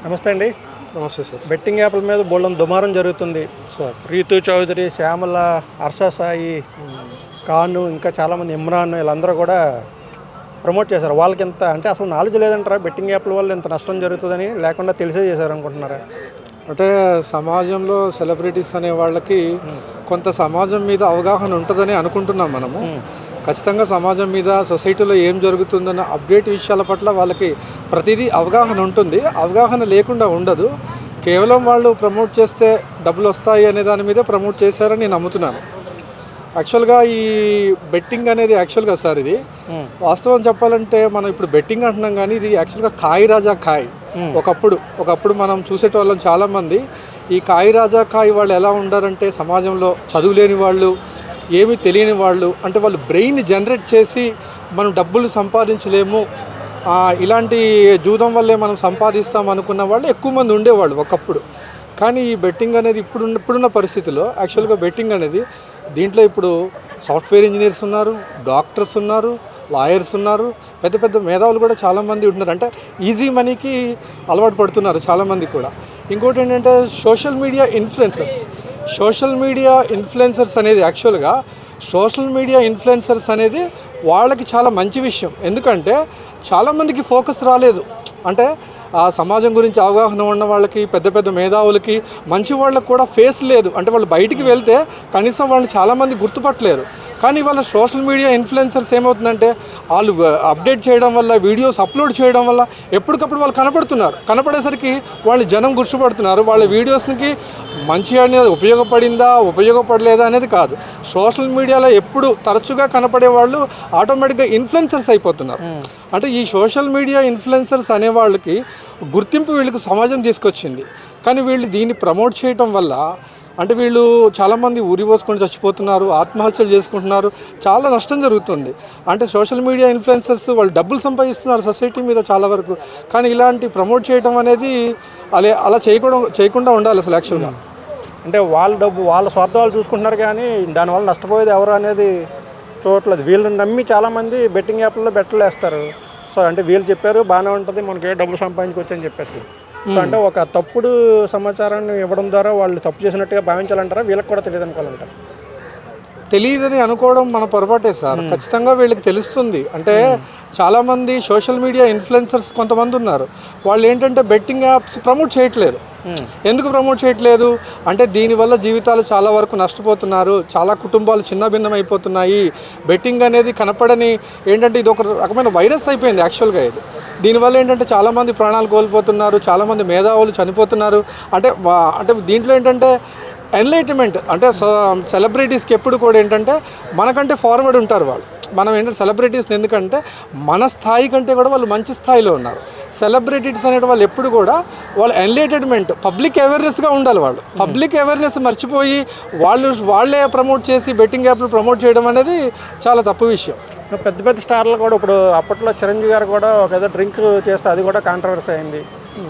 నమస్తే అండి. నమస్తే సార్. బెట్టింగ్ యాప్ల మీద బోల్డంత దుమారం జరుగుతుంది సార్ రీతు చౌదరి, శ్యామల, హర్ష సాయి, ఖాను, ఇంకా చాలామంది, ఇమ్రాన్, వీళ్ళందరూ కూడా ప్రమోట్ చేశారు. వాళ్ళకి ఎంత అంటే అసలు నాలెడ్జ్ లేదంటారా బెట్టింగ్ యాప్ల వల్ల ఇంత నష్టం జరుగుతుందని? లేకుండా తెలిసే చేశారు అనుకుంటున్నారా? అంటే సమాజంలో సెలబ్రిటీస్ అనే వాళ్ళకి కొంత సమాజం మీద అవగాహన ఉంటుందని అనుకుంటున్నాం మనము. ఖచ్చితంగా సమాజం మీద, సొసైటీలో ఏం జరుగుతుందన్న అప్డేట్ విషయాల పట్ల వాళ్ళకి ప్రతిదీ అవగాహన ఉంటుంది. అవగాహన లేకుండా ఉండదు. కేవలం వాళ్ళు ప్రమోట్ చేస్తే డబ్బులు వస్తాయి అనే దాని మీద ప్రమోట్ చేశారని నేను నమ్ముతున్నాను. యాక్చువల్గా ఈ బెట్టింగ్ అనేది యాక్చువల్గా సార్ ఇది వాస్తవం చెప్పాలంటే మనం ఇప్పుడు బెట్టింగ్ అంటున్నాం, కానీ ఇది యాక్చువల్గా కాయి రాజా కాయ్. ఒకప్పుడు మనం చూసేటోళ్ళం చాలామంది. ఈ కాయి రాజా కాయ్ వాళ్ళు ఎలా ఉండారంటే సమాజంలో చదువులేని వాళ్ళు, ఏమీ తెలియని వాళ్ళు, అంటే వాళ్ళు బ్రెయిన్ జనరేట్ చేసి మనం డబ్బులు సంపాదించలేము, ఇలాంటి జూదం వల్లే మనం సంపాదిస్తాం అనుకున్న వాళ్ళు ఎక్కువ మంది ఉండేవాళ్ళు ఒకప్పుడు. కానీ ఈ బెట్టింగ్ అనేది ఇప్పుడున్న పరిస్థితిలో యాక్చువల్గా బెట్టింగ్ అనేది దీంట్లో ఇప్పుడు సాఫ్ట్వేర్ ఇంజనీర్స్ ఉన్నారు, డాక్టర్స్ ఉన్నారు, లాయర్స్ ఉన్నారు, పెద్ద పెద్ద మేధావులు కూడా చాలామంది ఉంటున్నారు. అంటే ఈజీ మనీకి అలవాటు పడుతున్నారు చాలామంది కూడా. ఇంకోటి ఏంటంటే సోషల్ మీడియా ఇన్ఫ్లుయెన్సర్స్ అనేది యాక్చువల్గా అనేది వాళ్ళకి చాలా మంచి విషయం. ఎందుకంటే చాలామందికి ఫోకస్ రాలేదు. అంటే ఆ సమాజం గురించి అవగాహన ఉన్న వాళ్ళకి, పెద్ద పెద్ద మేధావులకి, మంచి వాళ్ళకి కూడా ఫేస్ లేదు. అంటే వాళ్ళు బయటికి వెళ్తే కనీసం వాళ్ళని చాలామంది గుర్తుపట్టలేరు. కానీ వాళ్ళ సోషల్ మీడియా ఇన్ఫ్లుయెన్సర్స్ ఏమవుతుందంటే వాళ్ళు అప్డేట్ చేయడం వల్ల, వీడియోస్ అప్లోడ్ చేయడం వల్ల ఎప్పటికప్పుడు వాళ్ళు కనపడేసరికి వాళ్ళు జనం గుర్తుపడుతున్నారు. వాళ్ళ వీడియోస్కి మంచి అనేది ఉపయోగపడలేదా అనేది కాదు. సోషల్ మీడియాలో ఎప్పుడు తరచుగా కనపడే వాళ్ళు ఆటోమేటిక్గా ఇన్ఫ్లుయెన్సర్స్ అయిపోతున్నారు. అంటే ఈ సోషల్ మీడియా ఇన్ఫ్లుయెన్సర్స్ అనే వాళ్ళకి గుర్తింపు వీళ్ళకి సమాజం తీసుకొచ్చింది. కానీ వీళ్ళు దీన్ని ప్రమోట్ చేయటం వల్ల అంటే వీళ్ళు చాలామంది ఊరి పోసుకొని చచ్చిపోతున్నారు, ఆత్మహత్యలు చేసుకుంటున్నారు, చాలా నష్టం జరుగుతుంది. అంటే సోషల్ మీడియా ఇన్ఫ్లుయెన్సర్స్ వాళ్ళు డబ్బులు సంపాదిస్తున్నారు సొసైటీ మీద చాలా వరకు. కానీ ఇలాంటి ప్రమోట్ చేయడం అనేది అలా చేయకుండా ఉండాలి అసలు యాక్చువల్గా. అంటే వాళ్ళ డబ్బు, వాళ్ళ స్వార్థాలు చూసుకుంటున్నారు, కానీ దానివల్ల నష్టపోయేది ఎవరు అనేది చూడట్లేదు. వీళ్ళని నమ్మి చాలామంది బెట్టింగ్ యాప్లలో బెట్టలు వేస్తారు. సో అంటే వీళ్ళు చెప్పారు బాగానే ఉంటుంది, మనకి డబ్బులు సంపాదించుకోవచ్చు అని చెప్పేసి. సో అంటే ఒక తప్పుడు సమాచారాన్ని ఇవ్వడం ద్వారా వాళ్ళు తప్పు చేసినట్టుగా భావించాలంటారా? వీళ్ళకి కూడా తెలియదు అనుకోవాలంటారా? తెలియదని అనుకోవడం మన పొరపాటే సార్. ఖచ్చితంగా వీళ్ళకి తెలుస్తుంది. అంటే చాలామంది సోషల్ మీడియా ఇన్ఫ్లుయెన్సర్స్ కొంతమంది ఉన్నారు. వాళ్ళు ఏంటంటే బెట్టింగ్ యాప్స్ ప్రమోట్ చేయట్లేదు. ఎందుకు ప్రమోట్ చేయట్లేదు అంటే దీనివల్ల జీవితాలు చాలా వరకు నష్టపోతున్నారు, చాలా కుటుంబాలు చిన్నభిన్నం అయిపోతున్నాయి. బెట్టింగ్ అనేది కనపడని ఏంటంటే ఇది ఒక రకమైన వైరస్ అయిపోయింది యాక్చువల్గా. ఇది దీనివల్ల ఏంటంటే చాలామంది ప్రాణాలు కోల్పోతున్నారు, చాలామంది మేధావులు చనిపోతున్నారు. అంటే దీంట్లో ఏంటంటే ఎన్లైట్మెంట్ అంటే సెలబ్రిటీస్కి ఎప్పుడు కూడా ఏంటంటే మనకంటే ఫార్వర్డ్ ఉంటారు వాళ్ళు. మనం ఏంటంటే సెలబ్రిటీస్ని ఎందుకంటే మన స్థాయి కంటే కూడా వాళ్ళు మంచి స్థాయిలో ఉన్నారు. సెలబ్రిటీస్ అనే వాళ్ళు ఎప్పుడు కూడా వాళ్ళు ఎన్లైటెడ్మెంట్, పబ్లిక్ అవేర్నెస్గా ఉండాలి. వాళ్ళు పబ్లిక్ అవేర్నెస్ మర్చిపోయి వాళ్ళే ప్రమోట్ చేసి బెట్టింగ్ యాప్లు ప్రమోట్ చేయడం అనేది చాలా తప్పు విషయం. పెద్ద పెద్ద స్టార్లు కూడా ఇప్పుడు అప్పట్లో చిరంజీవి గారు కూడా ఒక ఏదో డ్రింక్ చేస్తే అది కూడా కాంట్రవర్సీ అయింది.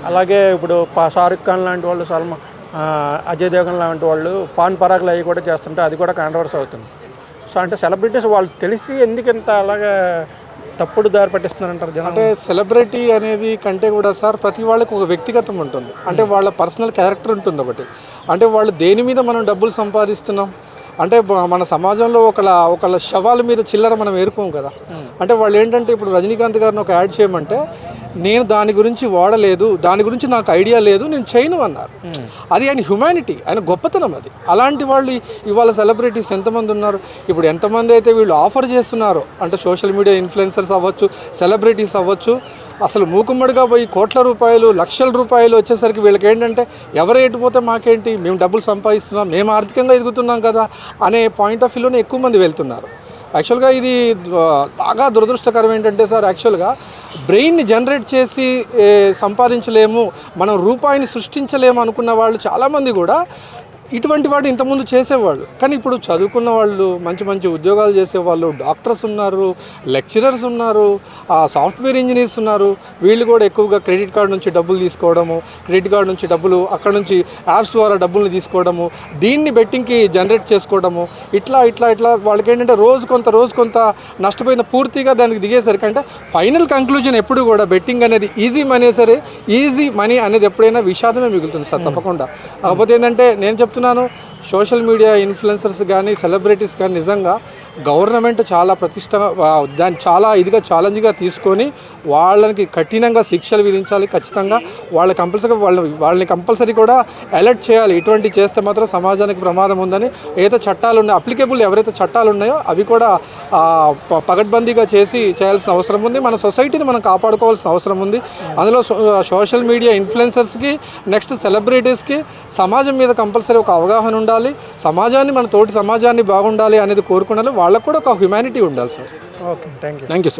అలాగే ఇప్పుడు షారుఖ్ ఖాన్ లాంటి వాళ్ళు, అజయ్ దేవగన్ లాంటి వాళ్ళు పాన్ పరాగులు అవి కూడా చేస్తుంటే అది కూడా కాంట్రవర్సీ అవుతుంది. సో అంటే సెలబ్రిటీస్ వాళ్ళు తెలిసి ఎందుకు ఇంత అలాగా తప్పుడు దారి పట్టిస్తున్నారంటారు జనం? అంటే సెలబ్రిటీ అనేది కంటే కూడా సార్ ప్రతి వాళ్ళకి ఒక వ్యక్తిగతం ఉంటుంది. అంటే వాళ్ళ పర్సనల్ క్యారెక్టర్ ఉంటుంది ఒకటి. అంటే వాళ్ళు దేని మీద మనం డబ్బులు సంపాదిస్తున్నాం అంటే మన సమాజంలో ఒకళ్ళ శవాల మీద చిల్లర మనం ఏరుకోం కదా. అంటే వాళ్ళు ఏంటంటే ఇప్పుడు రజనీకాంత్ గారిని ఒక యాడ్ చేయమంటే నేను దాని గురించి వాడలేదు, దాని గురించి నాకు ఐడియా లేదు, నేను చేయను అన్నారు. అది ఆయన హ్యుమానిటీ, ఆయన గొప్పతనం అది. అలాంటి వాళ్ళు ఇవాళ సెలబ్రిటీస్ ఎంతమంది ఉన్నారు. ఇప్పుడు ఎంతమంది అయితే వీళ్ళు ఆఫర్ చేస్తున్నారో అంటే సోషల్ మీడియా ఇన్ఫ్లుయెన్సర్స్ అవ్వచ్చు, సెలబ్రిటీస్ అవ్వచ్చు, అసలు మూకుమ్మడిగా పోయి కోట్ల రూపాయలు, లక్షల రూపాయలు వచ్చేసరికి వీళ్ళకి ఏంటంటే ఎవరు ఎటుపోతే మాకేంటి, మేము డబ్బులు సంపాదిస్తున్నాం, మేము ఆర్థికంగా ఎదుగుతున్నాం కదా అనే పాయింట్ ఆఫ్ వ్యూలోనే ఎక్కువ మంది వెళ్తున్నారు. యాక్చువల్గా ఇది బాగా దురదృష్టకరం. ఏంటంటే సార్ యాక్చువల్గా బ్రెయిన్ని జనరేట్ చేసి సంపాదించలేము, మనం రూపాయిని సృష్టించలేము అనుకున్న వాళ్ళు చాలామంది కూడా ఇటువంటి వాడు ఇంతకుముందు చేసేవాళ్ళు, కానీ ఇప్పుడు చదువుకున్న వాళ్ళు, మంచి మంచి ఉద్యోగాలు చేసేవాళ్ళు, డాక్టర్స్ ఉన్నారు, లెక్చరర్స్ ఉన్నారు, సాఫ్ట్వేర్ ఇంజనీర్స్ ఉన్నారు. వీళ్ళు కూడా ఎక్కువగా క్రెడిట్ కార్డు నుంచి డబ్బులు తీసుకోవడము, క్రెడిట్ కార్డు నుంచి డబ్బులు అక్కడ నుంచి యాప్స్ ద్వారా డబ్బులు తీసుకోవడము, దీన్ని బెట్టింగ్కి జనరేట్ చేసుకోవడము, ఇట్లా వాళ్ళకి ఏంటంటే రోజు కొంత నష్టపోయిన పూర్తిగా దానికి దిగేసరికి అంటే ఫైనల్ కంక్లూజన్ ఎప్పుడు కూడా బెట్టింగ్ అనేది ఈజీ మనీ అనేది ఎప్పుడైనా విషాదమే మిగులుతుంది సార్ తప్పకుండా. కాకపోతే ఏంటంటే నేను చెప్తున్నాను, సోషల్ మీడియా ఇన్ఫ్లుయెన్సర్స్ కానీ సెలబ్రిటీస్ కానీ నిజంగా గవర్నమెంట్ చాలా దాన్ని చాలా ఇదిగా ఛాలెంజ్గా తీసుకొని వాళ్ళకి కఠినంగా శిక్షలు విధించాలి. ఖచ్చితంగా వాళ్ళని కంపల్సరీ కూడా అలర్ట్ చేయాలి. ఇటువంటి చేస్తే మాత్రం సమాజానికి ప్రమాదం ఉందని ఏదైతే చట్టాలు ఉన్నాయో, అప్లికేబుల్ ఎవరైతే చట్టాలు ఉన్నాయో అవి కూడా పగడ్బందీగా చేయాల్సిన అవసరం ఉంది. మన సొసైటీని మనం కాపాడుకోవాల్సిన అవసరం ఉంది. అందులో సోషల్ మీడియా ఇన్ఫ్లుయెన్సర్స్కి, నెక్స్ట్ సెలబ్రిటీస్కి సమాజం మీద కంపల్సరీ ఒక అవగాహన ఉండాలి. మన తోటి సమాజాన్ని బాగుండాలి అనేది కోరుకున్నాను. వాళ్ళకు కూడా ఒక హ్యుమానిటీ ఉండాలి sir. Okay, thank you. Thank you sir.